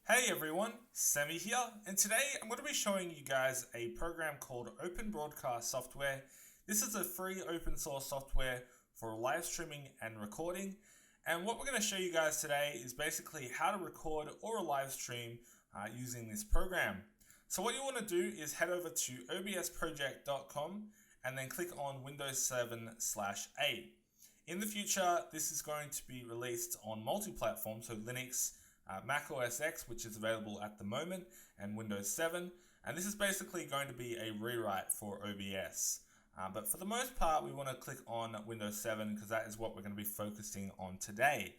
Hey everyone, Sammy here, and today I'm going to be showing you guys a program called Open Broadcast Software. This is a free open source software for live streaming and recording, and what we're going to show you guys today is basically how to record or live stream using this program. So what you want to do is head over to obsproject.com and then click on Windows 7/8. In the future, this is going to be released on multi-platform, so Linux, Mac OS X, which is available at the moment, and Windows 7. And this is basically going to be a rewrite for OBS. But for the most part, we want to click on Windows 7 because that is what we're going to be focusing on today.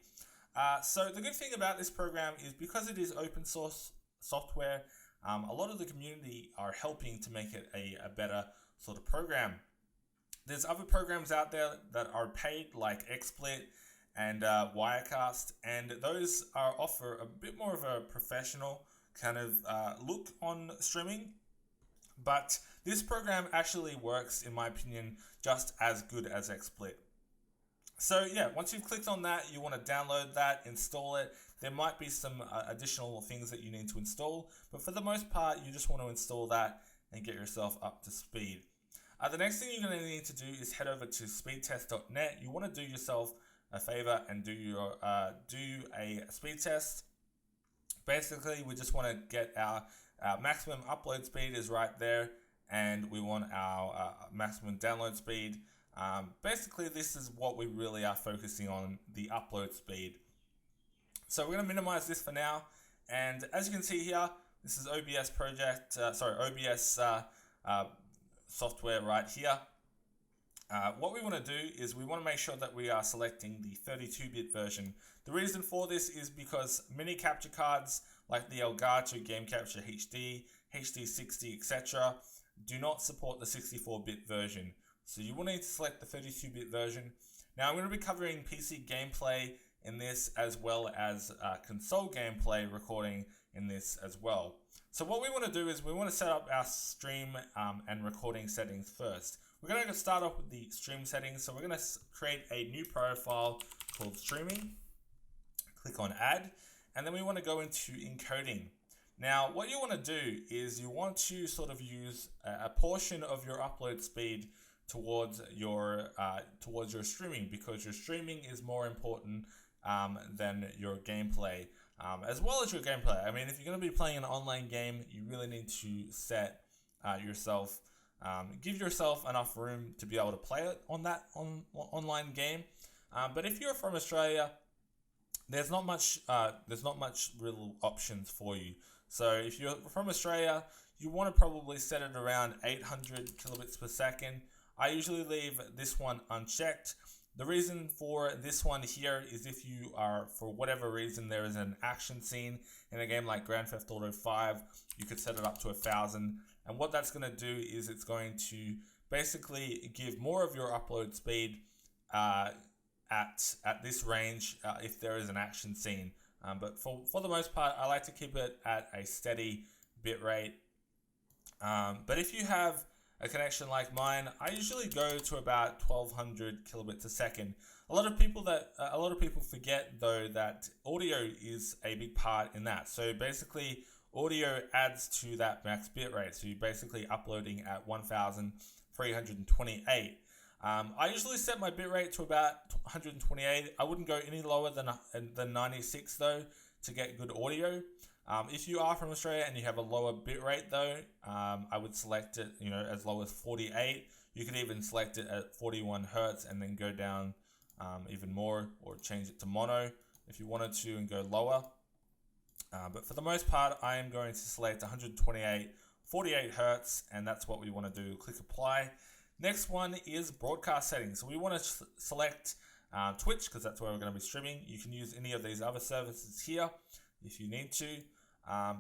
So the good thing about this program is because it is open source software, a lot of the community are helping to make it a better sort of program. There's other programs out there that are paid like XSplit and Wirecast, and those offer a bit more of a professional kind of look on streaming. But this program actually works, in my opinion, just as good as XSplit. So yeah, once you've clicked on that, you want to download that, install it. There might be some additional things that you need to install, but for the most part, you just want to install that and get yourself up to speed. The next thing you're going to need to do is head over to speedtest.net. You want to do yourself a favor and do a speed test. Basically, we just want to get our maximum upload speed is right there, and we want our maximum download speed. Basically, this is what we really are focusing on, the upload speed. So we're going to minimize this for now, and as you can see here, this is OBS software right here. What we want to do is we want to make sure that we are selecting the 32-bit version. The reason for this is because many capture cards like the Elgato Game Capture HD, HD60, etc. do not support the 64-bit version. So you will need to select the 32-bit version. Now I'm going to be covering PC gameplay in this as well as console gameplay recording in this as well. So what we want to do is we want to set up our stream and recording settings first. We're going to start off with the stream settings. So we're going to create a new profile called streaming. Click on add, and then we want to go into encoding. Now what you want to do is you want to sort of use a portion of your upload speed towards your streaming, because your streaming is more important than your gameplay. As well as your gameplay. I mean, if you're going to be playing an online game, you really need to set yourself, give yourself enough room to be able to play it on that online game. But if you're from Australia, there's not much real options for you. So if you're from Australia, you want to probably set it around 800 kilobits per second. I usually leave this one unchecked. The reason for this one here is if you are, for whatever reason, there is an action scene in a game like Grand Theft Auto 5, you could set it up to 1000. And what that's going to do is it's going to basically give more of your upload speed at this range if there is an action scene. But for the most part, I like to keep it at a steady bit rate. But if you have a connection like mine, I usually go to about 1200 kilobits a second. A lot of people forget though that audio is a big part in that. So basically, audio adds to that max bit rate. So you're basically uploading at 1328. I usually set my bit rate to about 128. I wouldn't go any lower than 96 though to get good audio. If you are from Australia and you have a lower bit rate though, I would select it, as low as 48. You could even select it at 41 hertz and then go down even more, or change it to mono if you wanted to and go lower. But for the most part, I am going to select 128, 48 hertz, and that's what we want to do. Click apply. Next one is broadcast settings. So we want to select Twitch, because that's where we're going to be streaming. You can use any of these other services here if you need to.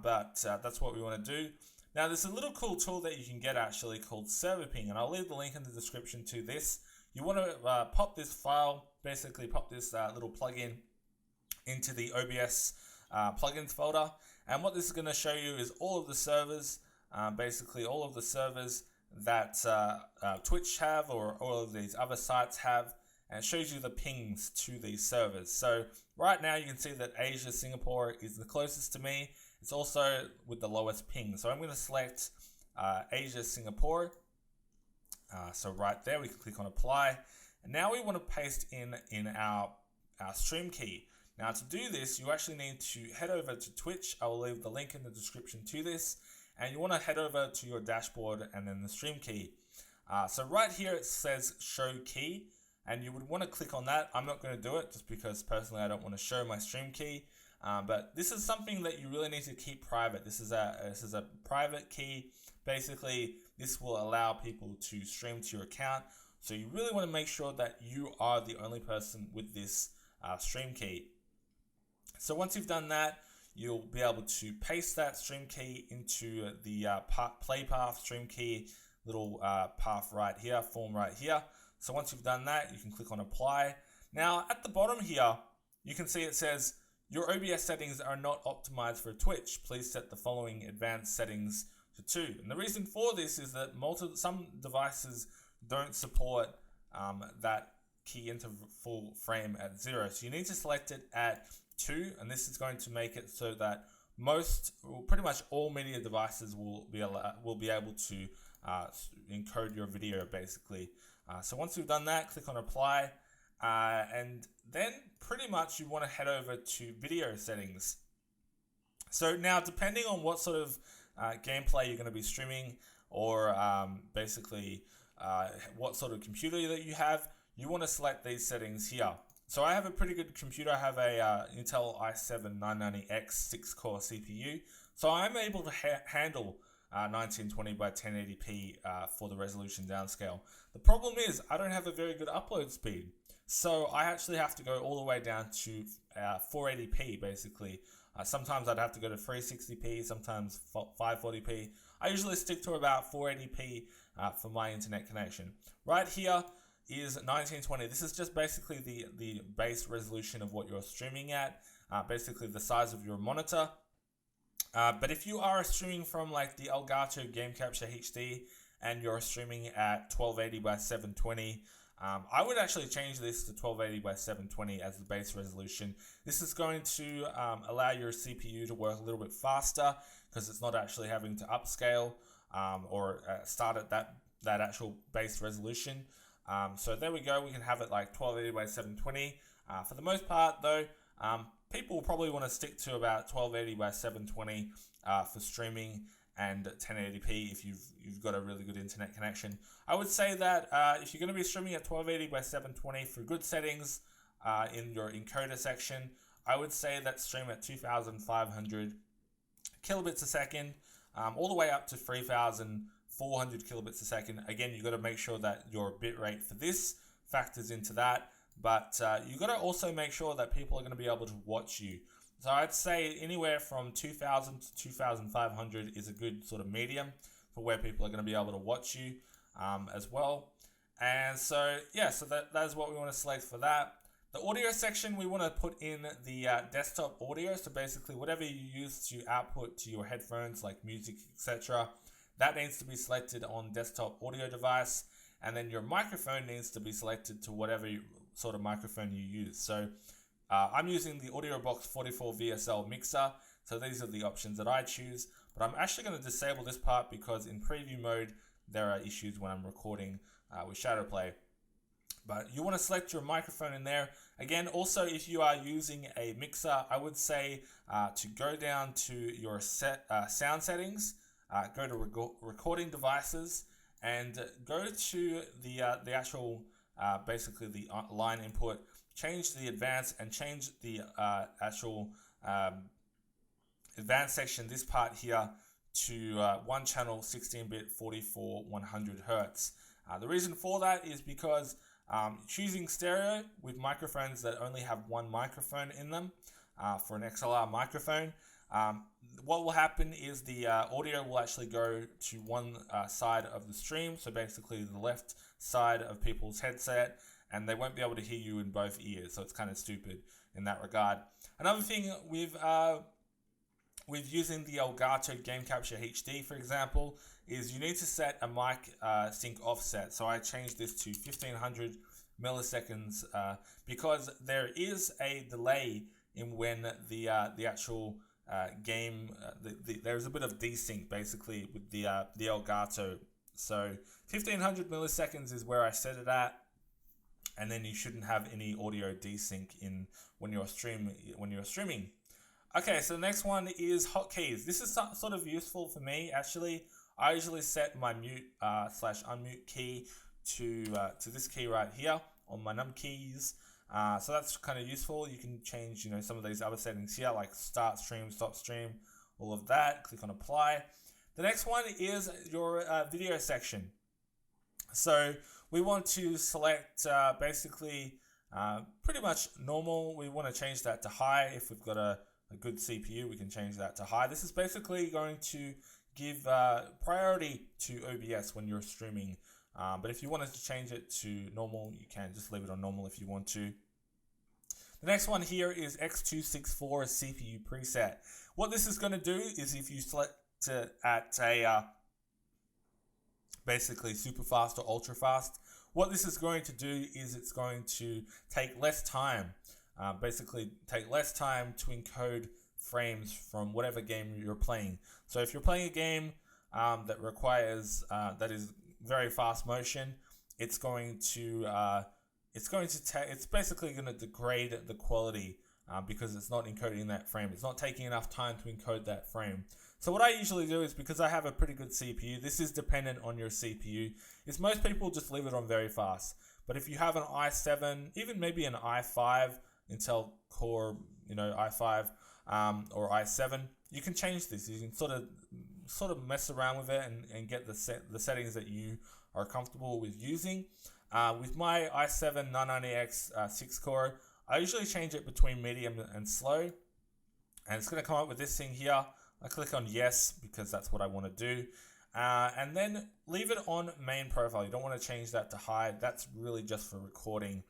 But that's what we want to do. Now there's a little cool tool that you can get actually called Server Ping, and I'll leave the link in the description to this. You want to pop this file, basically pop this little plugin into the OBS plugins folder, and what this is going to show you is all of the servers, basically all of the servers that Twitch have or all of these other sites have, and it shows you the pings to these servers. So right now you can see that Asia, Singapore is the closest to me. It's also with the lowest ping. So I'm going to select Asia, Singapore. So right there, we can click on apply. And now we want to paste in our stream key. Now to do this, you actually need to head over to Twitch. I will leave the link in the description to this. And you want to head over to your dashboard and then the stream key. So right here it says show key, and you would want to click on that. I'm not going to do it just because personally I don't want to show my stream key. But this is something that you really need to keep private. This is a private key. Basically, this will allow people to stream to your account. So you really want to make sure that you are the only person with this stream key. So once you've done that, you'll be able to paste that stream key into the play path stream key little path right here, form right here. So once you've done that, you can click on apply. Now at the bottom here, you can see it says your OBS settings are not optimized for Twitch. Please set the following advanced settings to 2. And the reason for this is that some devices don't support that key interval frame at 0. So you need to select it at 2, and this is going to make it so that pretty much all media devices will be able to encode your video basically. So once you've done that, click on apply, and then pretty much you want to head over to video settings. So now, depending on what sort of gameplay you're going to be streaming, or basically what sort of computer that you have, you want to select these settings here. So I have a pretty good computer. I have a Intel i7 990X 6-core CPU. So I'm able to handle 1920 by 1080p for the resolution downscale. The problem is I don't have a very good upload speed. So I actually have to go all the way down to 480p basically. Sometimes I'd have to go to 360p, sometimes 540p. I usually stick to about 480p for my internet connection. Right here is 1920. This is just basically the base resolution of what you're streaming at, basically the size of your monitor. But if you are streaming from like the Elgato Game Capture HD and you're streaming at 1280 by 720, I would actually change this to 1280 by 720 as the base resolution. This is going to allow your CPU to work a little bit faster because it's not actually having to upscale or start at that actual base resolution. So there we go, we can have it like 1280 by 720. For the most part though, people will probably want to stick to about 1280 by 720 for streaming, and 1080p if you've got a really good internet connection. I would say that if you're going to be streaming at 1280 by 720 for good settings in your encoder section, I would say that stream at 2500 kilobits a second, all the way up to 3400 kilobits a second. Again, you've got to make sure that your bitrate for this factors into that, but you've got to also make sure that people are going to be able to watch you. So I'd say anywhere from 2000 to 2500 is a good sort of medium for where people are going to be able to watch you as well. And so yeah, so that is what we want to select for that. The audio section, we want to put in the desktop audio. So basically whatever you use to output to your headphones like music, etc., that needs to be selected on desktop audio device. And then your microphone needs to be selected to whatever sort of microphone you use. So I'm using the AudioBox 44 VSL mixer, so these are the options that I choose, but I'm actually going to disable this part because in preview mode there are issues when I'm recording with Shadowplay. But you want to select your microphone in there. Again, also if you are using a mixer, I would say to go down to your sound settings, go to recording devices, and go to the actual basically the line input. Change the advanced and change the actual advanced section, this part here, to one channel 16-bit 44 100 Hertz. The reason for that is because choosing stereo with microphones that only have one microphone in them for an XLR microphone, what will happen is the audio will actually go to one side of the stream, so basically the left side of people's headset, and they won't be able to hear you in both ears, so it's kind of stupid in that regard. Another thing with using the Elgato Game Capture HD, for example, is you need to set a mic sync offset. So I changed this to 1500 milliseconds because there is a delay in when the actual game there's a bit of desync basically with the Elgato. So 1500 milliseconds is where I set it at, and then you shouldn't have any audio desync in when you're streaming. Okay, so the next one is hotkeys. This is sort of useful for me actually. I usually set my mute slash unmute key to this key right here on my num keys. So that's kind of useful. You can change, you know, some of these other settings here, like start stream, stop stream, all of that. Click on apply. The next one is your video section. So we want to select basically pretty much normal. We want to change that to high. If we've got a good CPU, we can change that to high. This is basically going to give priority to OBS when you're streaming. But if you wanted to change it to normal, you can just leave it on normal if you want to. The next one here is X264 CPU preset. What this is going to do is if you select it at a basically super fast or ultra fast, what this is going to do is it's going to take less time, basically take less time to encode frames from whatever game you're playing. So if you're playing a game that requires that is very fast motion, it's basically going to degrade the quality because it's not encoding that frame. It's not taking enough time to encode that frame. So what I usually do is, because I have a pretty good CPU, this is dependent on your CPU, is most people just leave it on very fast. But if you have an i7, even maybe an i5, Intel Core, you know, i5 or i7, you can change this. You can sort of mess around with it and get the settings that you are comfortable with using. With my i7 990X 6-core, I usually change it between medium and slow. And it's going to come up with this thing here. I click on yes because that's what I want to do. And then leave it on main profile. You don't want to change that to high. That's really just for recording,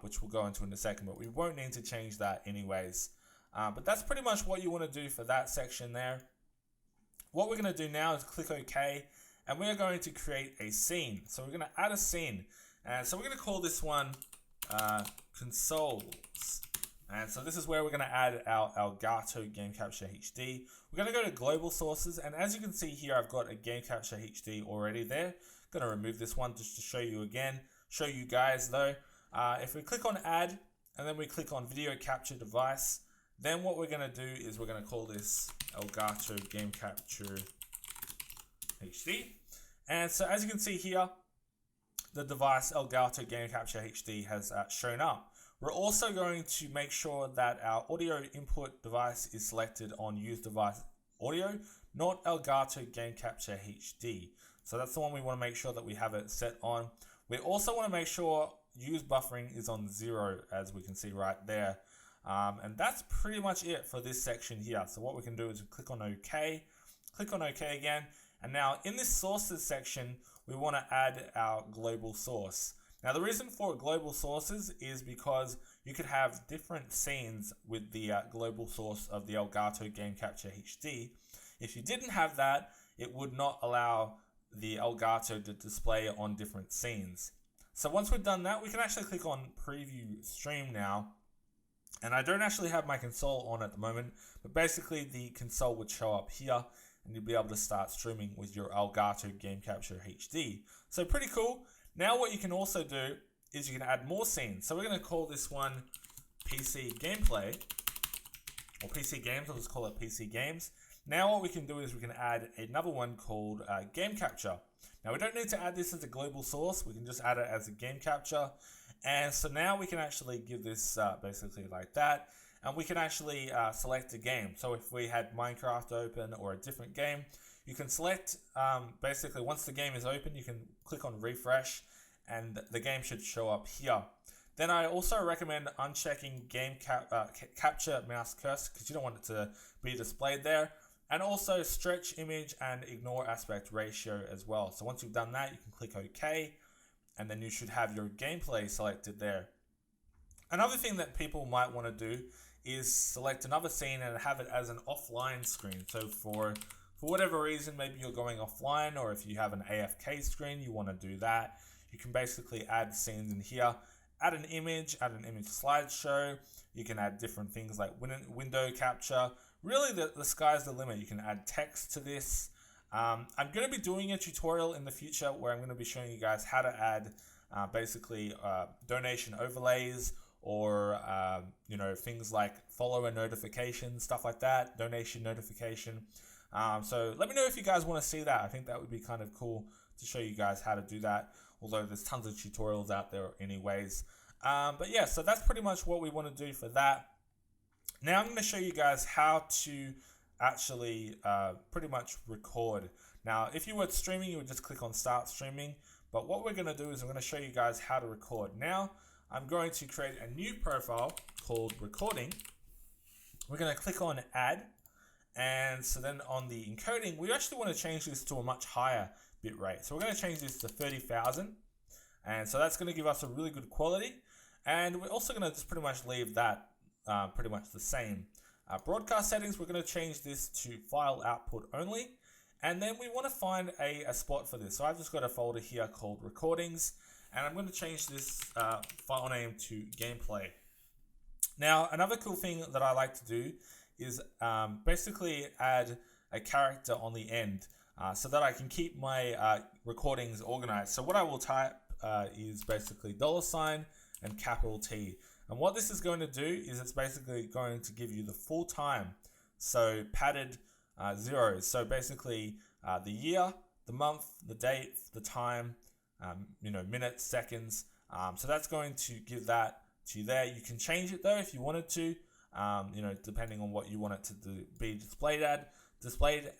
which we'll go into in a second. But we won't need to change that anyways. But that's pretty much what you want to do for that section there. What we're going to do now is click OK. And we're going to create a scene. So we're going to add a scene. And so we're going to call this one consoles. And so this is where we're going to add our Elgato Game Capture HD. We're going to go to global sources. And as you can see here, I've got a Game Capture HD already there. I'm going to remove this one just to show you again. Show you guys though. If we click on add and then we click on video capture device, then what we're going to do is we're going to call this Elgato Game Capture HD. And so as you can see here, the device Elgato Game Capture HD has shown up. We're also going to make sure that our audio input device is selected on use device audio, not Elgato Game Capture HD. So that's the one we want to make sure that we have it set on. We also want to make sure use buffering is on 0, as we can see right there. And that's pretty much it for this section here. So what we can do is click on OK, click on OK again. And now in this sources section, we want to add our global source. Now the reason for global sources is because you could have different scenes with the global source of the Elgato Game Capture HD. If you didn't have that, it would not allow the Elgato to display on different scenes. So once we've done that, we can actually click on preview stream now. And I don't actually have my console on at the moment, but basically the console would show up here and you'll be able to start streaming with your Elgato Game Capture HD. So pretty cool. Now what you can also do is you can add more scenes. So we're going to call this one PC Gameplay, or PC Games. I'll just call it PC Games. Now what we can do is we can add another one called Game Capture. Now we don't need to add this as a global source. We can just add it as a Game Capture. And so now we can actually give this basically like that. And we can actually select a game. So if we had Minecraft open or a different game, you can select, basically once the game is open, you can click on refresh and the game should show up here. Then I also recommend unchecking game capture mouse cursor because you don't want it to be displayed there. And also stretch image and ignore aspect ratio as well. So once you've done that, you can click OK and then you should have your gameplay selected there. Another thing that people might want to do is select another scene and have it as an offline screen. So for whatever reason, maybe you're going offline, or if you have an AFK screen, you want to do that. You can basically add scenes in here add an image slideshow. You can add different things like window capture. Really, the sky's the limit. You can add text to this. I'm going to be doing a tutorial in the future where I'm going to be showing you guys how to add basically donation overlays, or things like follower notifications, stuff like that, donation notification. So let me know if you guys want to see that. I think that would be kind of cool to show you guys how to do that, although there's tons of tutorials out there anyways. But yeah, so that's pretty much what we want to do for that. Now I'm going to show you guys how to actually pretty much record. Now, if you were streaming, you would just click on start streaming. But what we're going to do is I'm going to show you guys how to record. Now, I'm going to create a new profile called recording. We're going to click on add. And so then on the encoding, we actually want to change this to a much higher bit rate. So we're going to change this to 30,000. And so that's going to give us a really good quality. And we're also going to just pretty much leave that pretty much the same. Broadcast settings, we're going to change this to file output only. And then we want to find a spot for this. So I've just got a folder here called recordings. And I'm going to change this file name to gameplay. Now, another cool thing that I like to do is basically add a character on the end so that I can keep my recordings organized. So what I will type is basically $ and capital T. And what this is going to do is it's basically going to give you the full time. So padded zeros. So basically the year, the month, the date, the time, minutes, seconds. So that's going to give that to you there. You can change it though if you wanted to, depending on what you want it to be displayed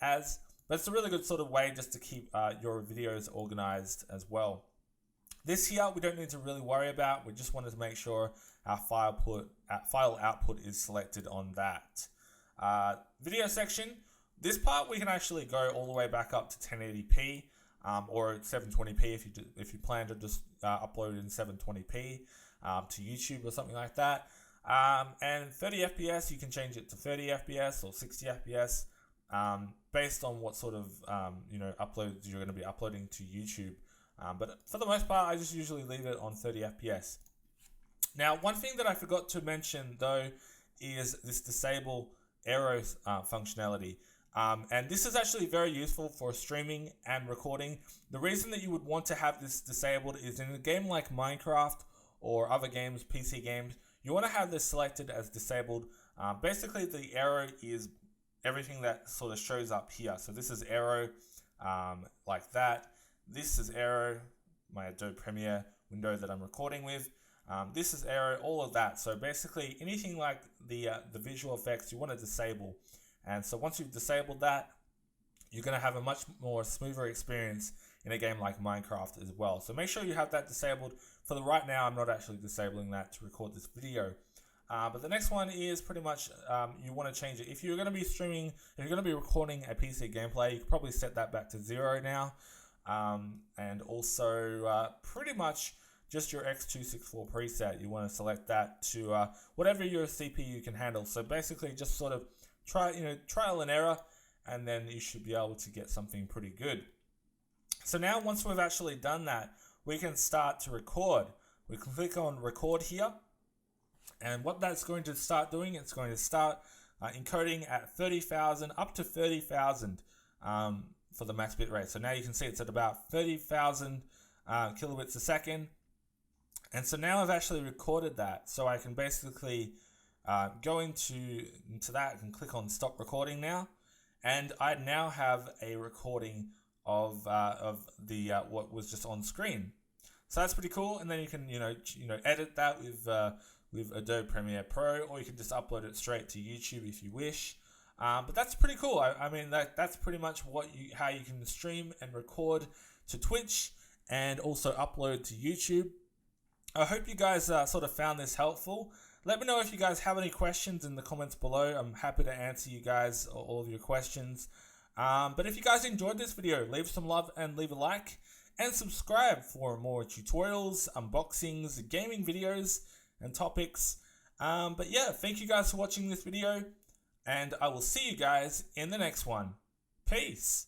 as. But it's a really good sort of way just to keep your videos organized as well. This here we don't need to really worry about. We just wanted to make sure our file output is selected on that. Video section. This part we can actually go all the way back up to 1080p or 720p if you plan to just upload in 720p to YouTube or something like that. And 30 FPS, you can change it to 30 FPS or 60 FPS based on what sort of uploads you're going to be uploading to YouTube. But for the most part, I just usually leave it on 30 FPS. Now, one thing that I forgot to mention though is this disable arrow functionality. And this is actually very useful for streaming and recording. The reason that you would want to have this disabled is in a game like Minecraft or other games, PC games, you want to have this selected as disabled. Basically, the arrow is everything that sort of shows up here. So this is arrow like that. This is arrow, my Adobe Premiere window that I'm recording with. This is arrow, all of that. So basically anything like the visual effects you want to disable. And so once you've disabled that, you're going to have a much more smoother experience in a game like Minecraft as well. So make sure you have that disabled. For the right now, I'm not actually disabling that to record this video. But the next one is pretty much you want to change it. If you're going to be streaming, if you're going to be recording a PC gameplay, you can probably set that back to 0 now. And also pretty much just your X264 preset. You want to select that to whatever your CPU can handle. So basically just sort of trial and error, and then you should be able to get something pretty good. So now once we've actually done that, we can start to record. We can click on record here. And what that's going to start doing, it's going to start encoding at 30,000 up to 30,000 for the max bit rate. So now you can see it's at about 30,000 kilobits a second. And so now I've actually recorded that. So I can basically go into that. I can click on stop recording now. And I now have a recording of the what was just on screen. So that's pretty cool. And then you can edit that with Adobe Premiere Pro, or you can just upload it straight to YouTube if you wish. But that's pretty cool. I mean, that's pretty much how you can stream and record to Twitch and also upload to YouTube. I hope you guys sort of found this helpful. Let me know if you guys have any questions in the comments below. I'm happy to answer you guys all of your questions. But if you guys enjoyed this video, leave some love and leave a like. And subscribe for more tutorials, unboxings, gaming videos, and topics. But yeah, thank you guys for watching this video. And I will see you guys in the next one. Peace.